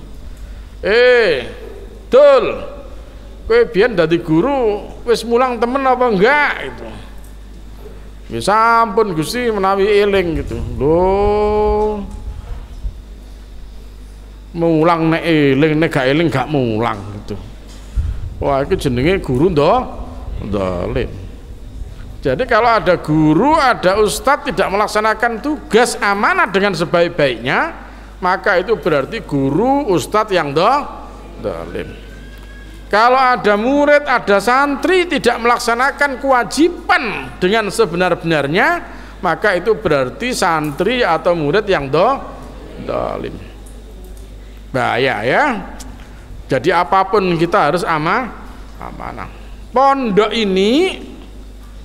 Dul, kowe biyen dadi guru wis mulang temen apa enggak itu? Ya sampun Gusti menawi eling gitu. Loh, mulang nek eling, nek gak eling gak mulang gitu. Wah, itu jenenge guru dolim. Jadi kalau ada guru, ada ustadz tidak melaksanakan tugas amanah dengan sebaik-baiknya, maka itu berarti guru, ustadz yang dolim. Kalau ada murid, ada santri tidak melaksanakan kewajiban dengan sebenar-benarnya, maka itu berarti santri atau murid yang dolim. Bahaya ya. Jadi apapun kita harus amanah. Pondok ini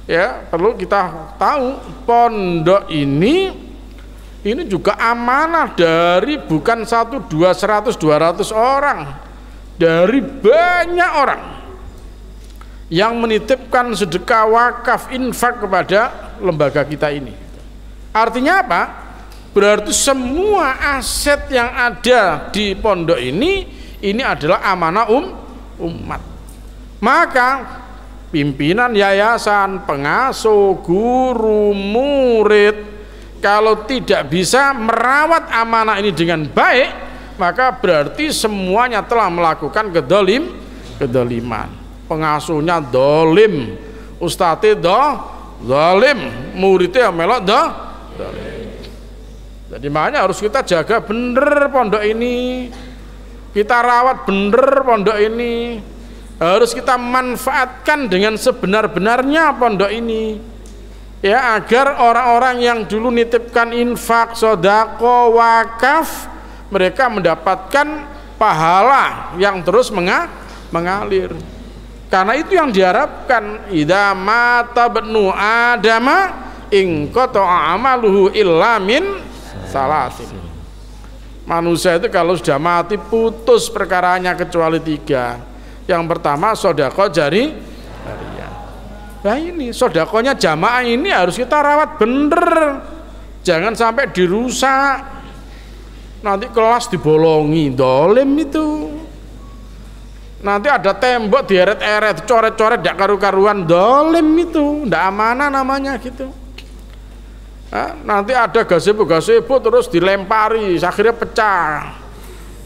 ya perlu kita tahu, pondok ini juga amanah dari bukan 1, 2, 100, 200 orang, dari banyak orang yang menitipkan sedekah, wakaf, infak kepada lembaga kita ini. Artinya apa? Berarti semua aset yang ada di pondok ini adalah amanah umat. Maka pimpinan yayasan, pengasuh, guru, murid, kalau tidak bisa merawat amanah ini dengan baik, maka berarti semuanya telah melakukan kedoliman. Pengasuhnya dolim, ustadznya dolim, muridnya melok dolim. Jadi makanya harus kita jaga bener pondok ini, kita rawat bener pondok ini, harus kita manfaatkan dengan sebenar-benarnya pondok ini, ya, agar orang-orang yang dulu nitipkan infak, sodako, wakaf, mereka mendapatkan pahala yang terus mengalir. Karena itu yang diharapkan. Idza mata ibnu adama in qata'a amaluhu illa min salasin. Manusia itu kalau sudah mati putus perkaranya kecuali 3. Yang pertama sodako jariyah. Nah ini sodakonya jamaah ini harus kita rawat bener, jangan sampai dirusak. Nanti kelas dibolongi, dolim itu. Nanti ada tembok dieret-eret, coret-coret, tidak karu-karuan, dolim itu, tidak amanah namanya gitu. Nah, nanti ada gazebo terus dilempari, akhirnya pecah,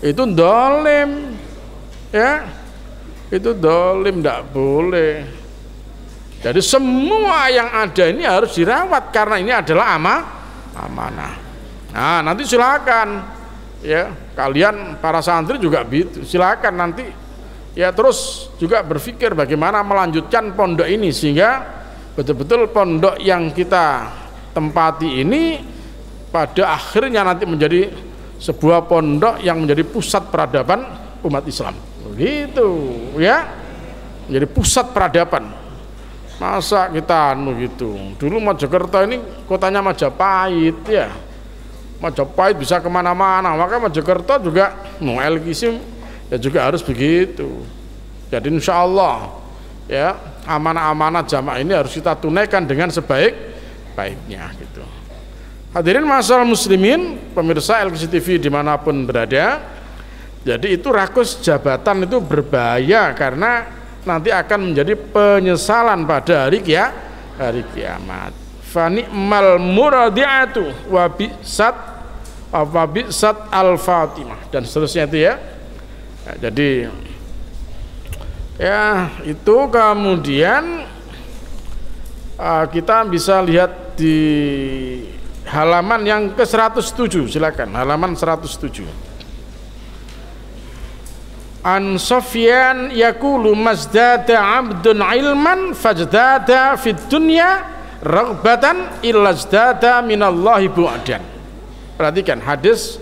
itu dolim, ya. Itu dolim, tidak boleh. Jadi semua yang ada ini harus dirawat karena ini adalah amanah. Nah nanti silakan ya, kalian para santri juga gitu, silakan nanti ya terus juga berpikir bagaimana melanjutkan pondok ini sehingga betul-betul pondok yang kita tempati ini pada akhirnya nanti menjadi sebuah pondok yang menjadi pusat peradaban umat Islam. Begitu ya, menjadi pusat peradaban. Masa kita gitu. Dulu Mojokerto ini kotanya Majapahit ya. Majapahit bisa kemana-mana, maka Mojokerto juga mau LKC ya juga harus begitu. Jadi insya Allah ya amanah-amanah jamaah ini harus kita tunaikan dengan sebaik-baiknya gitu. Hadirin masyaallah muslimin, pemirsa LKC TV dimanapun berada. Jadi itu rakus jabatan itu berbahaya karena nanti akan menjadi penyesalan pada hari kiamat. Fa ni'mal muradi'atu wa bi'sat al-fatimah dan seterusnya itu ya. Nah, jadi ya itu kemudian kita bisa lihat di halaman yang ke-107, silakan halaman 107. An Sufyan yaqulu mazdada 'abdun ilman fajdada fid dunya raghbatan illa zdada minallahi bu'dan. Perhatikan hadis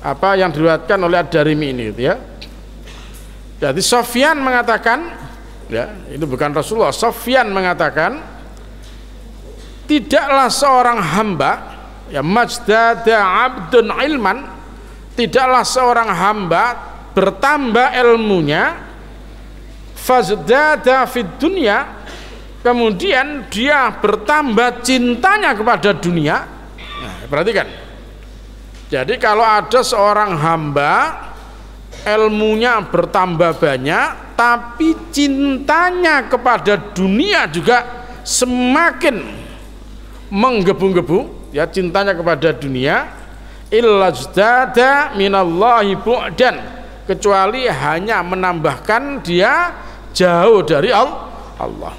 apa yang diriwayatkan oleh Ad-Darimi ini gitu ya. Jadi Sufyan mengatakan ya, itu bukan Rasulullah, Sufyan mengatakan tidaklah seorang hamba ya mazdada 'abdun ilman, tidaklah seorang hamba bertambah ilmunya fazdada fid dunya, kemudian dia bertambah cintanya kepada dunia. Nah, perhatikan. Jadi kalau ada seorang hamba ilmunya bertambah banyak tapi cintanya kepada dunia juga semakin menggebu-gebu ya, cintanya kepada dunia, illa zdada minallahi bu'dan, kecuali hanya menambahkan dia jauh dari Allah.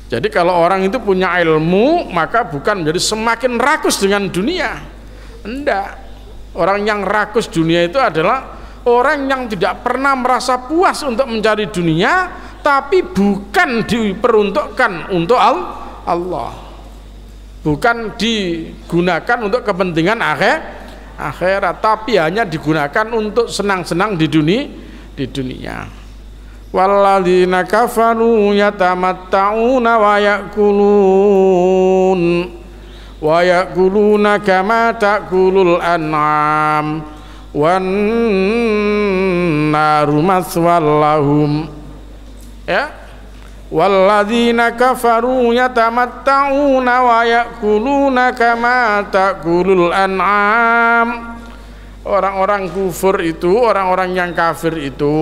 Jadi kalau orang itu punya ilmu maka bukan menjadi semakin rakus dengan dunia, enggak. Orang yang rakus dunia itu adalah orang yang tidak pernah merasa puas untuk mencari dunia, tapi bukan diperuntukkan untuk Allah, bukan digunakan untuk kepentingan akhirat, tapi hanya digunakan untuk senang-senang di dunia. Walladzina kafaru yatamatta'una wa ya'kuluna kama ta'kulul an'am wan naru maswal lahum ya. Walladzina kafaru yatamatta'una wa ya'kuluna kama ta'kulul an'am. Orang-orang kufur itu, orang-orang yang kafir itu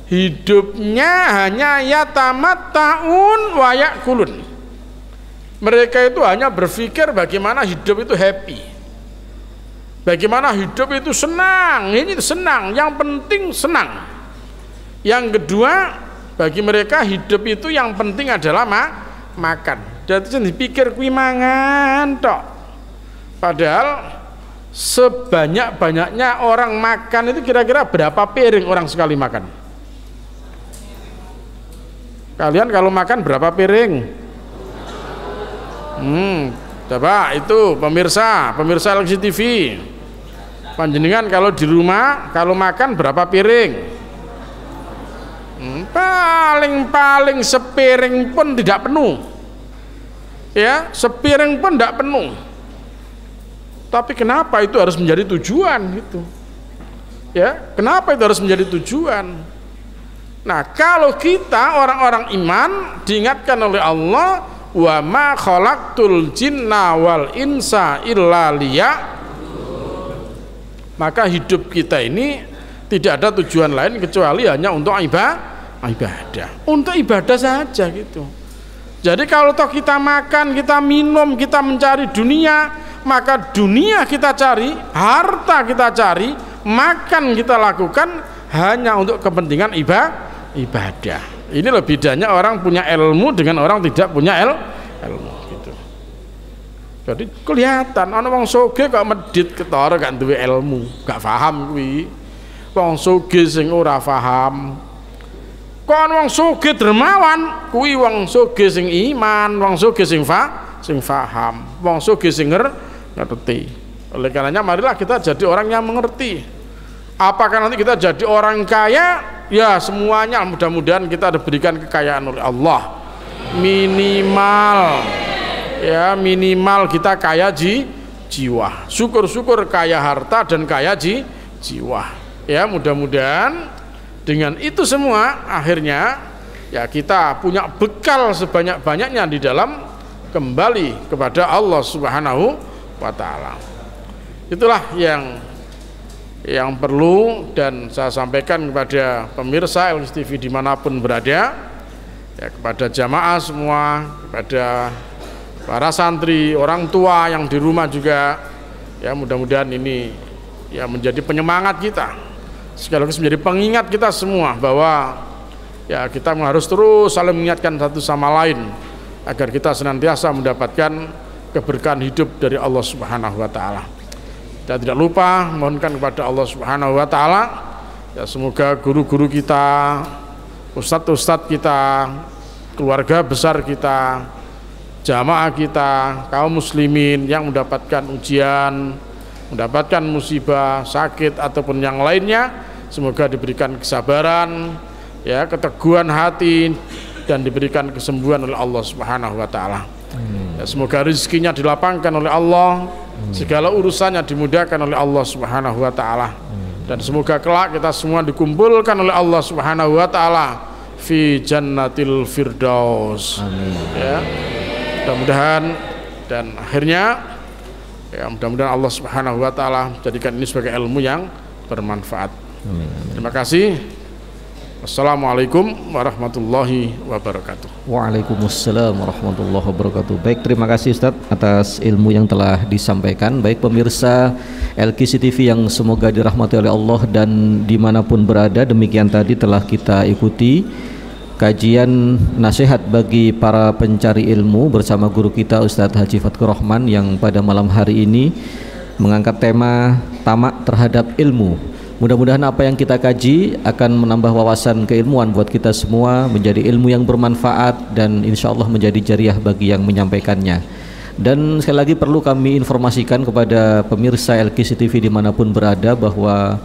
hidupnya hanya yatamatta'un wa ya'kulun. Mereka itu hanya berpikir bagaimana hidup itu happy, bagaimana hidup itu senang, ini senang, yang penting senang. Yang kedua, bagi mereka hidup itu yang penting adalah makan. Jadi dipikir kui mangan tok. Padahal sebanyak-banyaknya orang makan itu kira-kira berapa piring orang sekali makan? Kalian kalau makan berapa piring? Coba itu pemirsa LKC TV. Panjenengan kalau di rumah kalau makan berapa piring? Paling sepiring pun tidak penuh ya, sepiring pun tidak penuh. Tapi kenapa itu harus menjadi tujuan gitu ya, kenapa itu harus menjadi tujuan? Nah, kalau kita orang-orang iman diingatkan oleh Allah, wa ma khalaqtul jinna wal insa illa maka hidup kita ini tidak ada tujuan lain kecuali hanya untuk ibadah, untuk ibadah saja gitu. Jadi kalau toh kita makan, kita minum, kita mencari dunia, maka dunia kita cari, harta kita cari, makan kita lakukan hanya untuk kepentingan ibadah. Ini lebih bedanya orang punya ilmu dengan orang tidak punya ilmu gitu. Jadi kelihatan ana wong sugih kok medhit ketara gak duwe ilmu, gak paham kuwi. Wong sugih sing ora paham. Kok ana wong sugih dermawan, kuwi wong sugih sing iman, wong sugih sing paham, wong sugih sing ngerti. Oleh karenanya marilah kita jadi orang yang mengerti. Apakah nanti kita jadi orang kaya? Ya semuanya mudah-mudahan kita diberikan kekayaan oleh Allah. Minimal ya, minimal kita kaya jiwa. Syukur-syukur kaya harta dan kaya jiwa. Ya mudah-mudahan dengan itu semua akhirnya ya kita punya bekal sebanyak-banyaknya di dalam kembali kepada Allah Subhanahu wa taala. Itulah yang perlu dan saya sampaikan kepada pemirsa LKS TV dimanapun berada, ya, kepada jamaah semua, kepada para santri, orang tua yang di rumah juga, ya mudah-mudahan ini ya menjadi penyemangat kita, sekaligus menjadi pengingat kita semua bahwa ya kita harus terus saling mengingatkan satu sama lain agar kita senantiasa mendapatkan keberkahan hidup dari Allah Subhanahu wa taala. Dan tidak lupa mohonkan kepada Allah Subhanahu wa taala ya semoga guru-guru kita, ustadz-ustadz kita, keluarga besar kita, jamaah kita, kaum muslimin yang mendapatkan ujian, mendapatkan musibah, sakit ataupun yang lainnya, semoga diberikan kesabaran, ya, keteguhan hati dan diberikan kesembuhan oleh Allah Subhanahu wa taala. Ya, semoga rezekinya dilapangkan oleh Allah, segala urusannya dimudahkan oleh Allah Subhanahu wa taala. Dan semoga kelak kita semua dikumpulkan oleh Allah Subhanahu wa taala fi jannatil firdaus. Amin. Ya. Mudah-mudahan dan akhirnya ya mudah-mudahan Allah Subhanahu wa taala jadikan ini sebagai ilmu yang bermanfaat. Amin. Terima kasih. Assalamualaikum warahmatullahi wabarakatuh. Waalaikumsalam warahmatullahi wabarakatuh. Baik, terima kasih Ustadz atas ilmu yang telah disampaikan. Baik pemirsa LKS TV yang semoga dirahmati oleh Allah dan dimanapun berada, demikian tadi telah kita ikuti kajian nasihat bagi para pencari ilmu bersama guru kita Ustadz Haji Fatkur Rahman yang pada malam hari ini mengangkat tema tamak terhadap ilmu. Mudah-mudahan apa yang kita kaji akan menambah wawasan keilmuan buat kita semua, menjadi ilmu yang bermanfaat dan insya Allah menjadi jariah bagi yang menyampaikannya. Dan sekali lagi perlu kami informasikan kepada pemirsa LKS TV dimanapun berada bahwa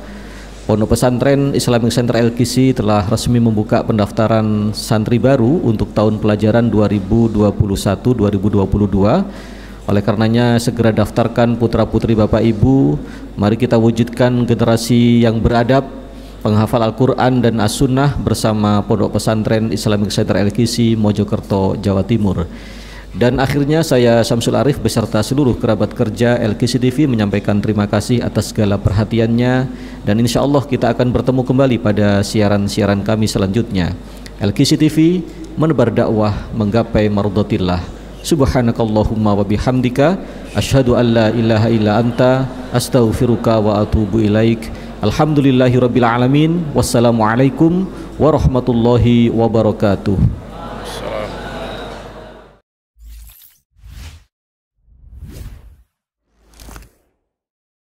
Pondok Pesantren Islamic Center LKS telah resmi membuka pendaftaran santri baru untuk tahun pelajaran 2021-2022. Oleh karenanya segera daftarkan putra-putri Bapak Ibu. Mari kita wujudkan generasi yang beradab, penghafal Al-Quran dan As-Sunnah bersama Pondok Pesantren Islamic Center LKS Mojokerto, Jawa Timur. Dan akhirnya saya Syamsul Arif beserta seluruh kerabat kerja LKS TV menyampaikan terima kasih atas segala perhatiannya. Dan insya Allah kita akan bertemu kembali pada siaran-siaran kami selanjutnya. LKS TV menebar dakwah menggapai mardhatillah. Subhanakallahumma wa bihamdika asyhadu an la ilaha illa anta astaghfiruka wa atubu ilaik. Alhamdulillahirabbil alamin. Wassalamualaikum warahmatullahi wabarakatuh.